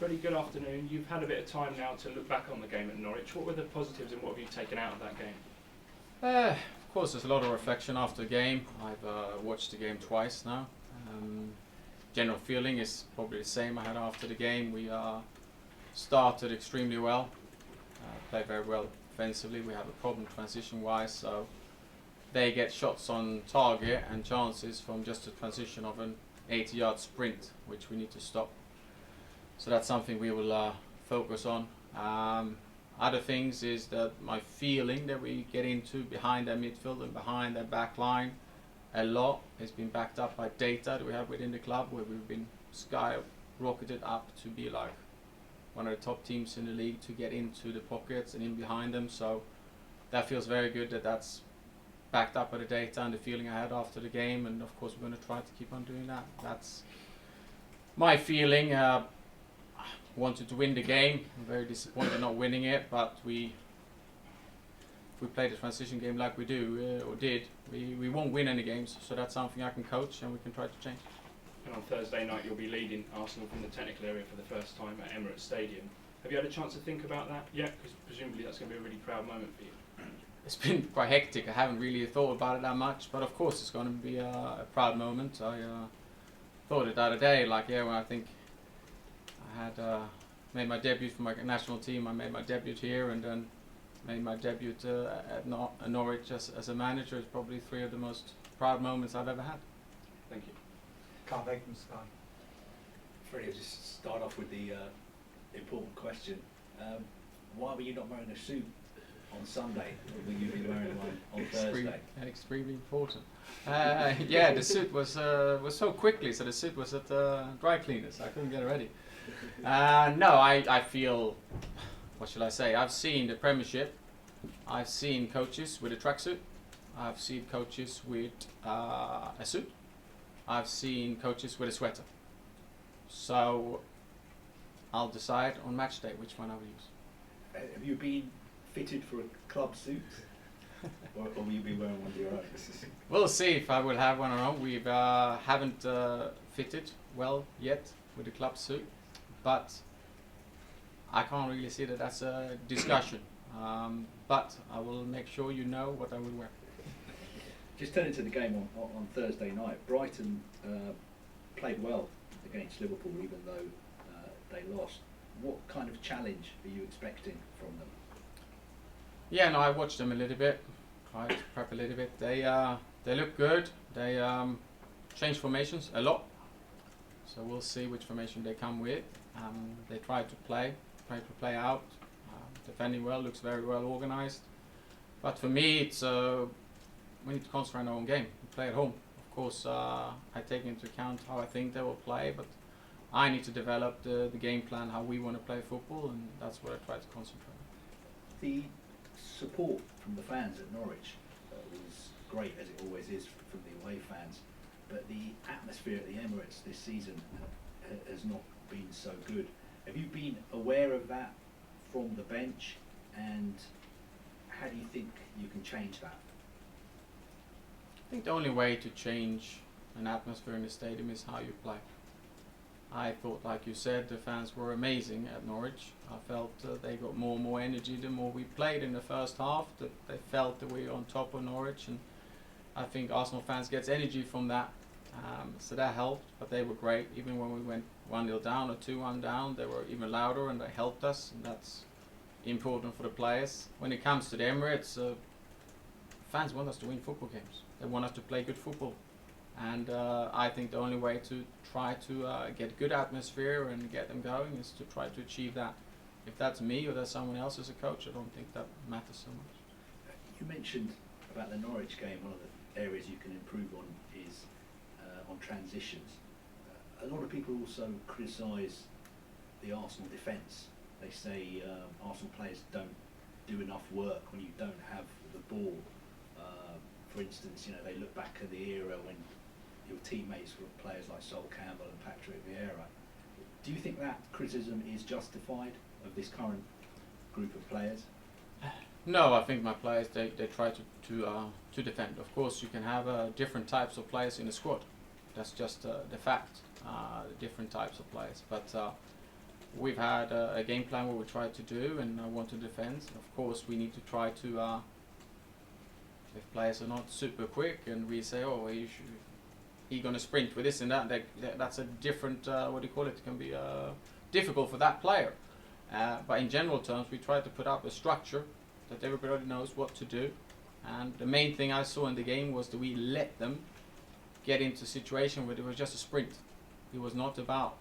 Freddie, good afternoon. You've had a bit of time now to look back on the game at Norwich. What were the positives and what have you taken out of that game? Of course, there's a lot of reflection after the game. I've watched the game twice now. General feeling is probably the same I had after the game. We started extremely well, played very well offensively. We have a problem transition-wise, so they get shots on target and chances from just a transition of an 80-yard sprint, which we need to stop. So that's something we will focus on. Other things is that my feeling that we get into behind their midfield and behind their back line a lot has been backed up by data that we have within the club, where we've been skyrocketed up to be like one of the top teams in the league to get into the pockets and in behind them. So that feels very good that that's backed up by the data and the feeling I had after the game, and of course we're going to try to keep on doing that. That's my feeling. Wanted to win the game. I'm very disappointed not winning it, but if we play the transition game like we do, or did, we won't win any games, so that's something I can coach and we can try to change. And on Thursday night you'll be leading Arsenal from the technical area for the first time at Emirates Stadium. Have you had a chance to think about that yet? Because presumably that's going to be a really proud moment for you. It's been quite hectic. I haven't really thought about it that much, but of course it's going to be a proud moment. I thought it the other day, like when I think I had made my debut for my national team. I made my debut here and then made my debut at Norwich as a manager. It's probably three of the most proud moments I've ever had. Thank you. Can't make them Sky. Freddie, I'll just start off with the important question. Why were you not wearing a suit on Sunday? Will you be wearing one on Thursday? Extremely important. Yeah, the suit was so quickly, so the suit was at dry cleaners. I couldn't get it ready. No, I feel, what shall I say? I've seen the Premiership. I've seen coaches with a tracksuit. I've seen coaches with a suit. I've seen coaches with a sweater. So I'll decide on match day which one I will use. Have you been fitted for a club suit? or will you be wearing one of your own? We'll see if I will have one or not. We haven't fitted well yet with the club suit, but I can't really see that that's a discussion. But I will make sure you know what I will wear. Just turning to the game on Thursday night, Brighton played well against Liverpool, even though they lost. What kind of challenge are you expecting from them? Yeah, no, I watched them a little bit, tried to prep a little bit. They look good. They changed formations a lot, so we'll see which formation they come with. They try to play out, defending well, looks very well organized. But for me, it's we need to concentrate on our own game, play at home. Of course, I take into account how I think they will play, but I need to develop the game plan, how we want to play football, and that's what I try to concentrate on. The support from the fans at Norwich was great, as it always is from the away fans, but the atmosphere at the Emirates this season has not been so good. Have you been aware of that from the bench, and how do you think you can change that? I think the only way to change an atmosphere in the stadium is how you play. I thought, like you said, the fans were amazing at Norwich. I felt they got more and more energy the more we played in the first half. That they felt that we were on top of Norwich, and I think Arsenal fans get energy from that. So that helped, but they were great. Even when we went 1-0 down or 2-1 down, they were even louder and they helped us, and that's important for the players. When it comes to the Emirates, fans want us to win football games. They want us to play good football. And I think the only way to try to get good atmosphere and get them going is to try to achieve that. If that's me or that's someone else as a coach, I don't think that matters so much. You mentioned about the Norwich game, one of the areas you can improve on is on transitions. A lot of people also criticise the Arsenal defence. They say Arsenal players don't do enough work when you don't have the ball. For instance, they look back at the era when your teammates were players like Sol Campbell and Patrick Vieira. Do you think that criticism is justified of this current group of players? No, I think my players they try to defend. Of course, you can have different types of players in the squad. That's just the fact. Different types of players, but we've had a game plan what we try to do and want to defend. Of course, we need to try to, if players are not super quick and we say, oh, he's going to sprint with this and that, that's a different, what do you call it, can be difficult for that player. But in general terms, we try to put up a structure that everybody knows what to do. And the main thing I saw in the game was that we let them get into a situation where it was just a sprint. It was not about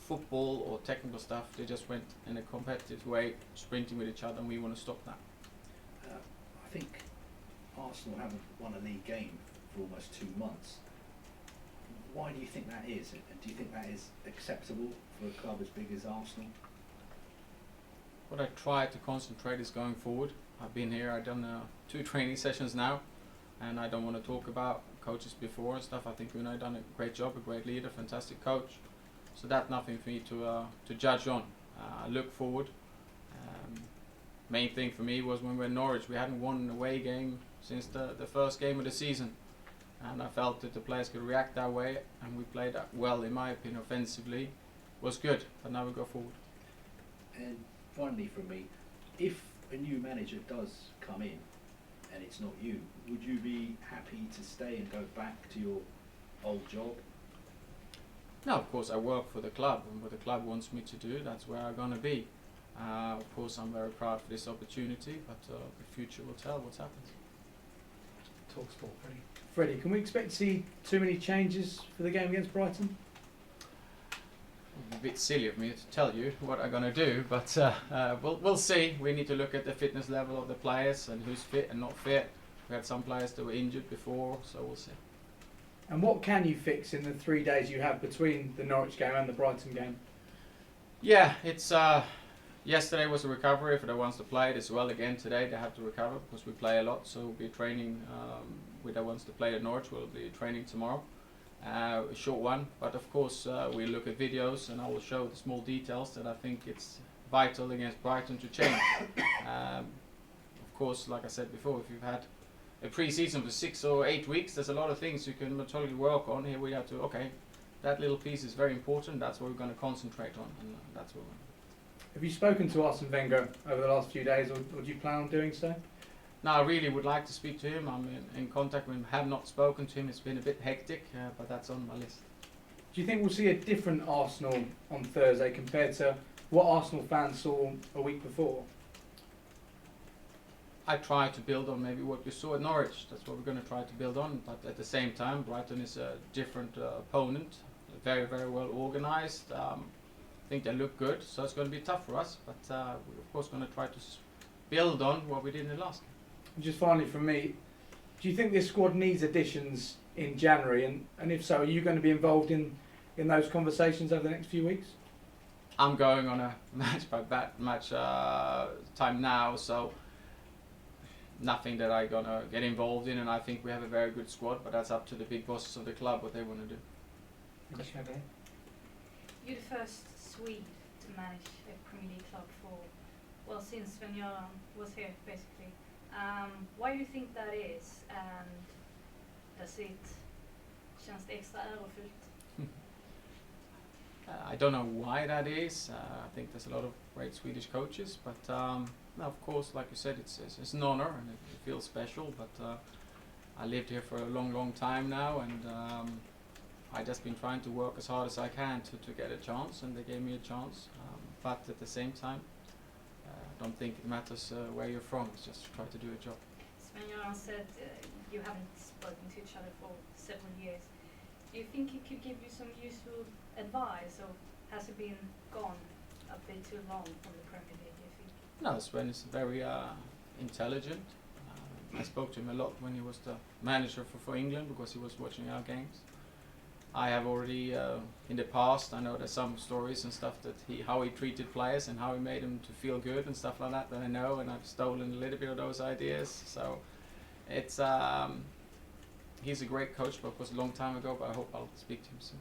football or technical stuff. They just went in a competitive way, sprinting with each other, and we want to stop that. I think Arsenal haven't won a league game for almost 2 months. Why do you think that is? And do you think that is acceptable for a club as big as Arsenal? What I try to concentrate is going forward. I've been here, I've done 2 training sessions now, and I don't want to talk about coaches before and stuff. I think Unai done a great job, a great leader, fantastic coach. So that's nothing for me to judge on. I look forward. Main thing for me was when we were in Norwich, we hadn't won an away game since the first game of the season. And I felt that the players could react that way, and we played that well, in my opinion, offensively. Was good, but now we go forward. And finally from me, if a new manager does come in and it's not you, would you be happy to stay and go back to your old job? No, of course I work for the club, and what the club wants me to do, that's where I'm going to be. Of course I'm very proud for this opportunity, but the future will tell what's happened. Talk sport, Freddie. Freddie, can we expect to see too many changes for the game against Brighton? A bit silly of me to tell you what I'm going to do, but we'll see. We need to look at the fitness level of the players and who's fit and not fit. We had some players that were injured before, so we'll see. And what can you fix in the 3 days you have between the Norwich game and the Brighton game? Yeah, it's yesterday was a recovery for the ones that played as well. Again today they have to recover because we play a lot, so we'll be training with the ones that play at Norwich. We'll be training tomorrow. A short one, but of course we look at videos and I will show the small details that I think it's vital against Brighton to change. Of course, like I said before, if you've had a pre-season for 6 or 8 weeks, there's a lot of things you can totally work on. Here we have to, okay, that little piece is very important, that's what we're going to concentrate on, and that's what we're going to do. Have you spoken to Arsene Wenger over the last few days, or do you plan on doing so? No, I really would like to speak to him. I'm in contact with him, have not spoken to him. It's been a bit hectic, but that's on my list. Do you think we'll see a different Arsenal on Thursday compared to what Arsenal fans saw a week before? I try to build on maybe what you saw at Norwich. That's what we're going to try to build on. But at the same time, Brighton is a different opponent. Very, very well organised. I think they look good, so it's going to be tough for us. But we're of course going to try to build on what we did in the last game. And just finally from me, do you think this squad needs additions in January? And if so, are you going to be involved in those conversations over the next few weeks? I'm going on a match time now, so nothing that I'm going to get involved in, and I think we have a very good squad, but that's up to the big bosses of the club what they want to do. You're the first Swede to manage a Premier League club for, well, since Sven-Göran was here, basically. Why do you think that is, and känns det extra ärofyllt? I don't know why that is. I think there's a lot of great Swedish coaches, but no, of course, like you said, it's an honor and it feels special. But I lived here for a long time now, and I just been trying to work as hard as I can to get a chance, and they gave me a chance. But at the same time, I don't think it matters where you're from. It's just try to do a job. Sven-Göran said you haven't spoken to each other for several years. Do you think he could give you some useful advice, or has he been gone a bit too long from the Premier League, do you think? No, Sven is very intelligent. I spoke to him a lot when he was the manager for England, because he was watching our games. I have already, in the past, I know there's some stories and stuff that how he treated players and how he made them to feel good and stuff like that I know, and I've stolen a little bit of those ideas. So it's he's a great coach, but it was a long time ago, but I hope I'll speak to him soon.